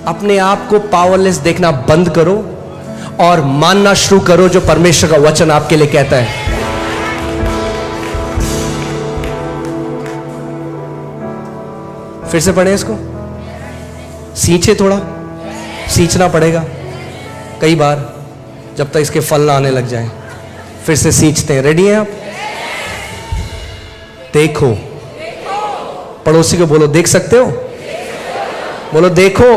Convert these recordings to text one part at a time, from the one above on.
अपने आप को पावरलेस देखना बंद करो और मानना शुरू करो जो परमेश्वर का वचन आपके लिए कहता है। फिर से पढ़ें इसको, सींचे, थोड़ा सींचना पड़ेगा कई बार जब तक इसके फल ना आने लग जाएं। फिर से सींचते हैं। रेडी हैं आप? देखो, पड़ोसी को बोलो, देख सकते हो? बोलो देखो।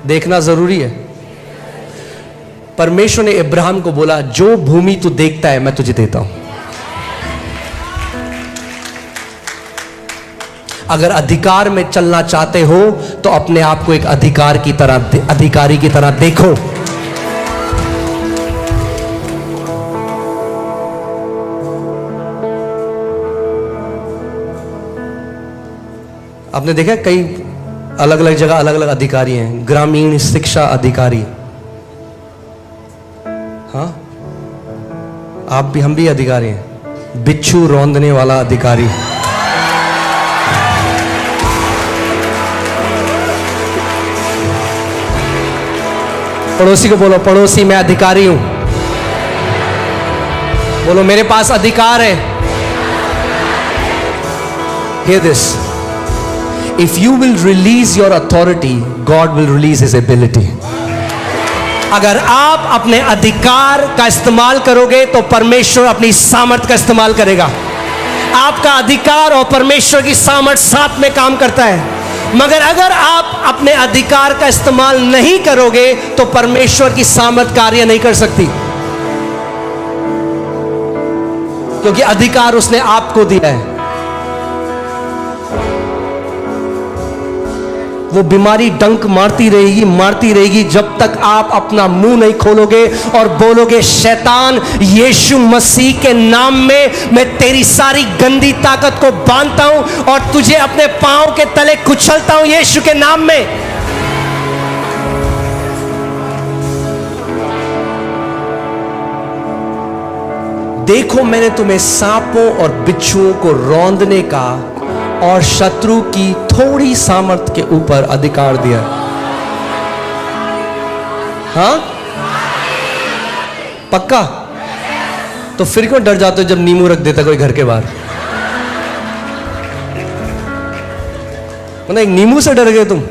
देखना जरूरी है। परमेश्वर ने इब्राहिम को बोला, जो भूमि तू देखता है मैं तुझे देता हूं। अगर अधिकार में चलना चाहते हो तो अपने आप को एक अधिकारी की तरह देखो। आपने देखा कई अलग अलग जगह अलग अलग अधिकारी हैं। ग्रामीण शिक्षा अधिकारी, हाँ, आप भी, हम भी अधिकारी हैं। बिच्छू रौंदने वाला अधिकारी, पड़ोसी को बोलो, पड़ोसी मैं अधिकारी हूं। बोलो मेरे पास अधिकार है। Hear this. If you will release your authority, God will release His ability. अगर आप अपने अधिकार का इस्तेमाल करोगे तो परमेश्वर अपनी सामर्थ का इस्तेमाल करेगा। आपका अधिकार और परमेश्वर की सामर्थ साथ में काम करता है। मगर अगर आप अपने अधिकार का इस्तेमाल नहीं करोगे तो परमेश्वर की सामर्थ कार्य नहीं कर सकती, क्योंकि अधिकार उसने आपको दिया है। वो बीमारी डंक मारती रहेगी जब तक आप अपना मुंह नहीं खोलोगे और बोलोगे, शैतान यीशु मसीह के नाम में मैं तेरी सारी गंदी ताकत को बांधता हूं और तुझे अपने पांव के तले कुचलता हूं यीशु के नाम में। देखो मैंने तुम्हें सांपों और बिच्छुओं को रौंदने का और शत्रु की थोड़ी सामर्थ के ऊपर अधिकार दिया। हाँ, पक्का? तो फिर क्यों डर जाते हो जब नींबू रख देता कोई घर के बाहर? मतलब एक नींबू से डर गए तुम?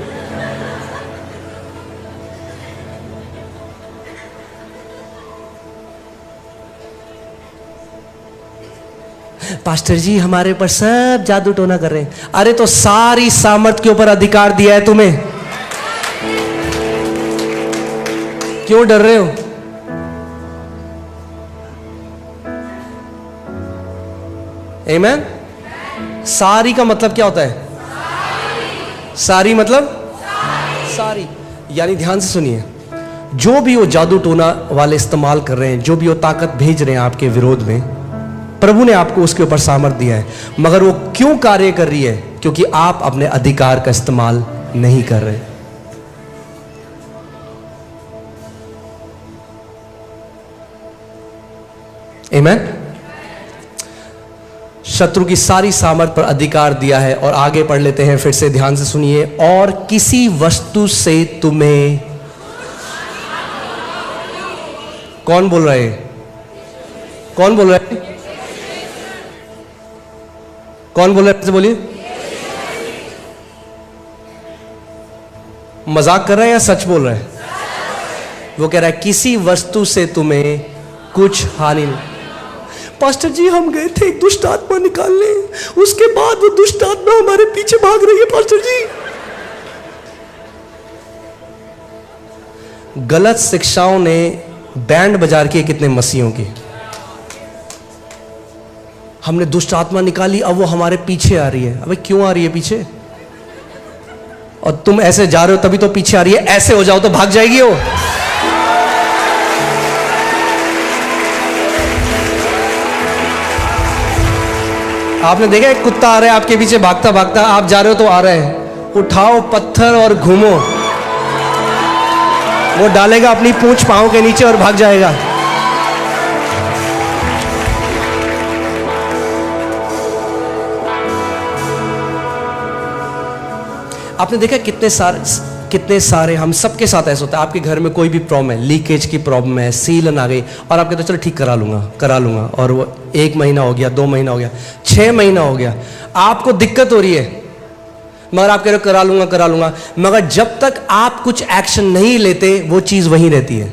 पास्टर जी हमारे ऊपर सब जादू टोना कर रहे हैं। अरे तो सारी सामर्थ के ऊपर अधिकार दिया है तुम्हें, क्यों डर रहे हो? आमीन। सारी का मतलब क्या होता है? सारी मतलब सारी, यानी ध्यान से सुनिए, जो भी वो जादू टोना वाले इस्तेमाल कर रहे हैं, जो भी वो ताकत भेज रहे हैं आपके विरोध में, प्रभु ने आपको उसके ऊपर सामर्थ दिया है। मगर वो क्यों कार्य कर रही है? क्योंकि आप अपने अधिकार का इस्तेमाल नहीं कर रहे। आमीन। शत्रु की सारी सामर्थ पर अधिकार दिया है। और आगे पढ़ लेते हैं, फिर से ध्यान से सुनिए। और किसी वस्तु से तुम्हें, कौन बोल रहे हैं? कौन बोल रहे हैं? कौन बोल रहे हैं? बोलिए। मजाक कर रहे हैं या सच बोल रहे हैं? वो कह रहा है किसी वस्तु से तुम्हें कुछ हानि नहीं। पास्टर जी हम गए थे एक दुष्ट आत्मा निकालने, उसके बाद वो दुष्ट आत्मा हमारे पीछे भाग रही है पास्टर जी। गलत शिक्षाओं ने बैंड बजा रखी है कितने मसीहों की। हमने दुष्ट आत्मा निकाली, अब वो हमारे पीछे आ रही है। अबे क्यों आ रही है पीछे? और तुम ऐसे जा रहे हो तभी तो पीछे आ रही है। ऐसे हो जाओ तो भाग जाएगी वो। आपने देखा एक कुत्ता आ रहा है आपके पीछे भागता भागता, आप जा रहे हो तो आ रहा है। उठाओ पत्थर और घूमो, वो डालेगा अपनी पूंछ पांव के नीचे और भाग जाएगा। आपने देखा कितने सारे हम सबके साथ ऐसा होता है। आपके घर में कोई भी प्रॉब्लम है, लीकेज की प्रॉब्लम है, सीलन आ गई, और आप कहते हो चलो ठीक करा लूँगा, और वो 1 महीना हो गया, 2 महीना हो गया, 6 महीना हो गया, आपको दिक्कत हो रही है, मगर आप कह रहे हो करा लूँगा, मगर जब तक आप कुछ एक्शन नहीं लेते वो चीज़ वहीं रहती है।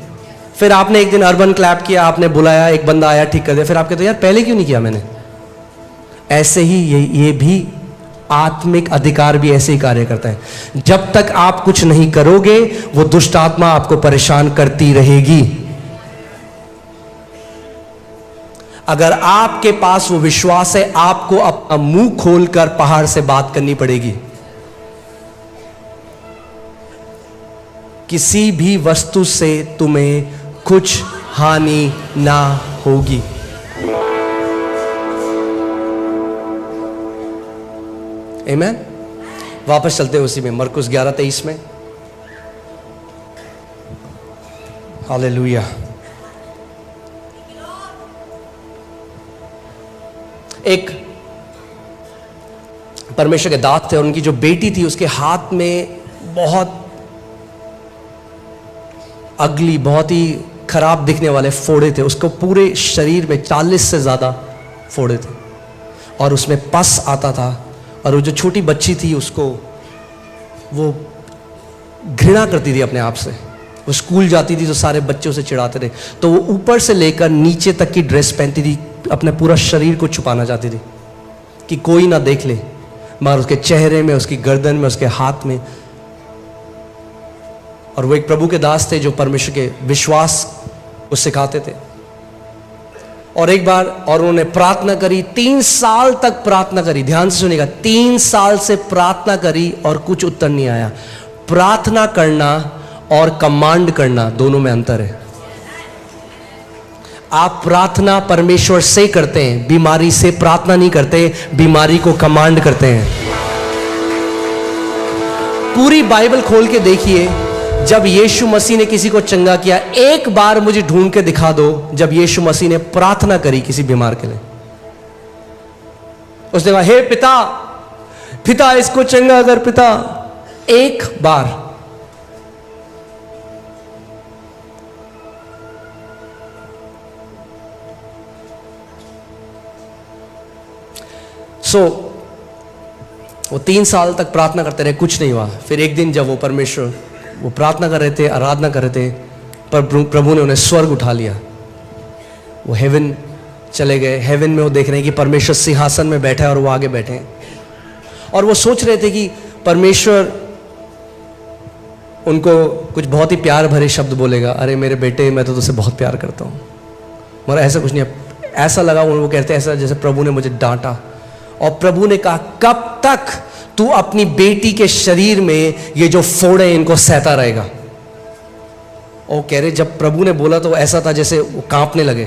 फिर आपने एक दिन अर्बन क्लैप किया, आपने बुलाया, एक बंदा आया, ठीक कर दिया, फिर आप कहते हो यार पहले क्यों नहीं किया मैंने। ऐसे ही ये भी आत्मिक अधिकार भी ऐसे ही कार्य करता है। जब तक आप कुछ नहीं करोगे वो दुष्ट आत्मा आपको परेशान करती रहेगी। अगर आपके पास वो विश्वास है, आपको अपना मुंह खोलकर पहाड़ से बात करनी पड़ेगी। किसी भी वस्तु से तुम्हें कुछ हानि ना होगी। आमीन। वापस चलते हैं उसी में, मरकुस 11:23 में। हालेलुया। एक परमेश्वर के दास थे, और उनकी जो बेटी थी उसके हाथ में बहुत अगली, बहुत ही खराब दिखने वाले फोड़े थे। उसको पूरे शरीर में 40 से ज्यादा फोड़े थे, और उसमें पस आता था। और वो जो छोटी बच्ची थी उसको वो घृणा करती थी अपने आप से। वो स्कूल जाती थी तो सारे बच्चे उसे चिढ़ाते थे, तो वो ऊपर से लेकर नीचे तक की ड्रेस पहनती थी, अपने पूरा शरीर को छुपाना चाहती थी कि कोई ना देख ले, मगर उसके चेहरे में, उसकी गर्दन में, उसके हाथ में। और वो एक प्रभु के दास थे जो परमेश्वर के विश्वास को सिखाते थे। और एक बार और उन्होंने प्रार्थना करी, 3 साल तक प्रार्थना करी। ध्यान से सुनिएगा, 3 साल से प्रार्थना करी और कुछ उत्तर नहीं आया। प्रार्थना करना और कमांड करना दोनों में अंतर है। आप प्रार्थना परमेश्वर से करते हैं, बीमारी से प्रार्थना नहीं करते, बीमारी को कमांड करते हैं। पूरी बाइबल खोल के देखिए, जब यीशु मसीह ने किसी को चंगा किया, एक बार मुझे ढूंढ के दिखा दो जब यीशु मसीह ने प्रार्थना करी किसी बीमार के लिए। उसने कहा, हे पिता इसको चंगा कर पिता। एक बार। वो 3 साल तक प्रार्थना करते रहे, कुछ नहीं हुआ। फिर एक दिन जब वो परमेश्वर, वो प्रार्थना कर रहे थे, आराधना कर रहे थे, पर प्रभु ने उन्हें स्वर्ग उठा लिया। वो हेवन चले गए। हेवन में वो देख रहे हैं कि परमेश्वर सिंहासन में बैठा है और वो आगे बैठे हैं, और वो सोच रहे थे कि परमेश्वर उनको कुछ बहुत ही प्यार भरे शब्द बोलेगा, अरे मेरे बेटे मैं तो तुझसे बहुत प्यार करता हूँ। मगर ऐसा कुछ नहीं है। ऐसा लगा वो कहते हैं ऐसा जैसे प्रभु ने मुझे डांटा, और प्रभु ने कहा, कब तक तू अपनी बेटी के शरीर में ये जो फोड़े इनको सहता रहेगा। और कह रहे जब प्रभु ने बोला तो ऐसा था जैसे वो कांपने लगे,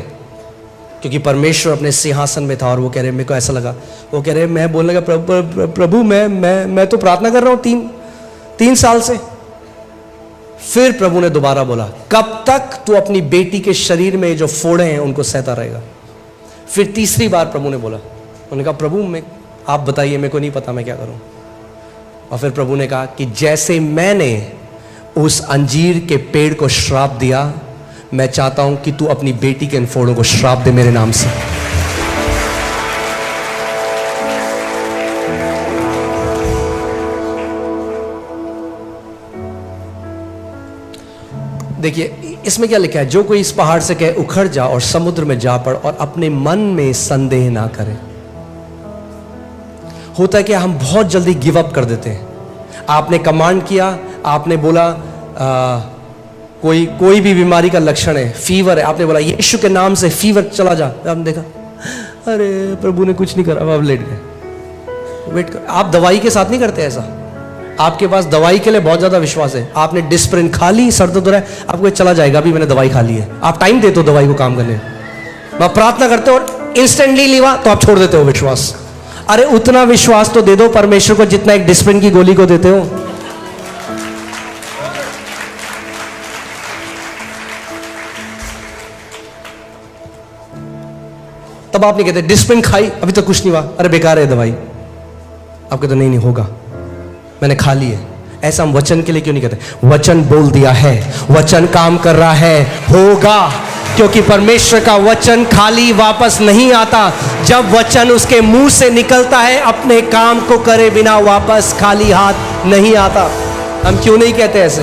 क्योंकि परमेश्वर अपने सिंहासन में था। और वो कह रहे मेरे को ऐसा लगा, वो कह रहे मैं बोलने लगा, प्रभु मैं तो प्रार्थना कर रहा हूं 3 साल से। फिर प्रभु ने दोबारा बोला, कब तक तू अपनी बेटी के शरीर में जो फोड़े हैं उनको सहता रहेगा। फिर तीसरी बार प्रभु ने बोला, उन्होंने कहा प्रभु मैं, आप बताइए, मेरे को नहीं पता मैं क्या करूं। और फिर प्रभु ने कहा कि जैसे मैंने उस अंजीर के पेड़ को श्राप दिया, मैं चाहता हूं कि तू अपनी बेटी के इन फोड़ों को श्राप दे मेरे नाम से। देखिए इसमें क्या लिखा है, जो कोई इस पहाड़ से कहे उखड़ जा और समुद्र में जा पड़ और अपने मन में संदेह ना करे। होता है कि हम बहुत जल्दी गिव अप कर देते हैं। आपने कमांड किया, आपने बोला कोई भी बीमारी का लक्षण है, फीवर है, आपने बोला यीशु के नाम से फीवर चला जा। आपने देखा अरे प्रभु ने कुछ नहीं करा, आप लेट गए। वेट कर, आप दवाई के साथ नहीं करते ऐसा। आपके पास दवाई के लिए बहुत ज्यादा विश्वास है, आपने डिस्प्रिन खा ली, सर दर्द हो रहा है, आपको चला जाएगा, अभी मैंने दवाई खा ली है। आप टाइम देते हो दवाई को काम करने, आप प्रार्थना करते हो और इंस्टेंटली लीवा तो आप छोड़ देते हो विश्वास। अरे उतना विश्वास तो दे दो परमेश्वर को जितना एक डिस्प्रिन की गोली को देते हो। तब आप नहीं कहते डिस्प्रिन खाई अभी तो कुछ नहीं हुआ, अरे बेकार है दवाई। आप कहते नहीं होगा, मैंने खा ली है। ऐसा हम वचन के लिए क्यों नहीं कहते? वचन बोल दिया है, वचन काम कर रहा है, होगा। क्योंकि परमेश्वर का वचन खाली वापस नहीं आता। जब वचन उसके मुंह से निकलता है, अपने काम को करे बिना वापस खाली हाथ नहीं आता। हम क्यों नहीं कहते ऐसे?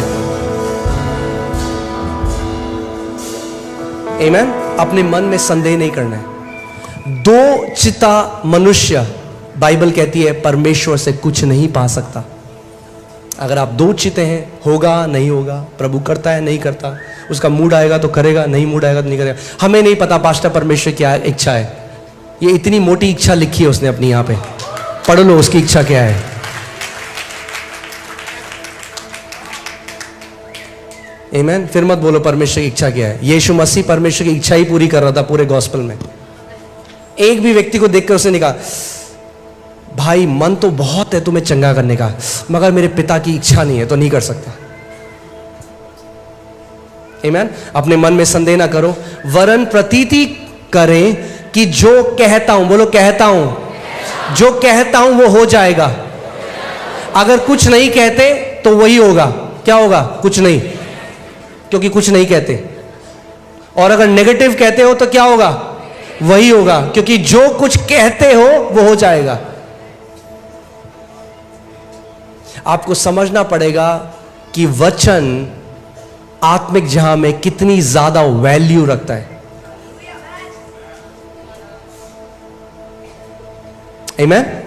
आमीन। अपने मन में संदेह नहीं करना है। दो चिता मनुष्य, बाइबल कहती है, परमेश्वर से कुछ नहीं पा सकता। अगर आप दो चिते हैं, होगा नहीं होगा, प्रभु करता है नहीं करता, उसका मूड आएगा तो करेगा, नहीं मूड आएगा तो नहीं करेगा। हमें नहीं पता पास्टर परमेश्वर क्या इच्छा है। ये इतनी मोटी इच्छा लिखी है उसने अपनी, यहां पे पढ़ लो उसकी इच्छा क्या है। आमीन। फिर मत बोलो परमेश्वर की इच्छा क्या है। यीशु मसीह परमेश्वर की इच्छा ही पूरी कर रहा था पूरे गॉस्पेल में। एक भी व्यक्ति को देखकर उसने नहीं कहा, भाई मन तो बहुत है तुम्हें चंगा करने का, मगर मेरे पिता की इच्छा नहीं है तो नहीं कर सकता। आमीन। अपने मन में संदेह ना करो, वरन प्रतीति करें कि जो कहता हूं, बोलो कहता हूं, जो कहता हूं वो हो जाएगा। अगर कुछ नहीं कहते तो वही होगा। क्या होगा? कुछ नहीं, क्योंकि कुछ नहीं कहते। और अगर नेगेटिव कहते हो तो क्या होगा? वही होगा, क्योंकि जो कुछ कहते हो वो हो जाएगा। आपको समझना पड़ेगा कि वचन आत्मिक जहां में कितनी ज्यादा वैल्यू रखता है। आमीन।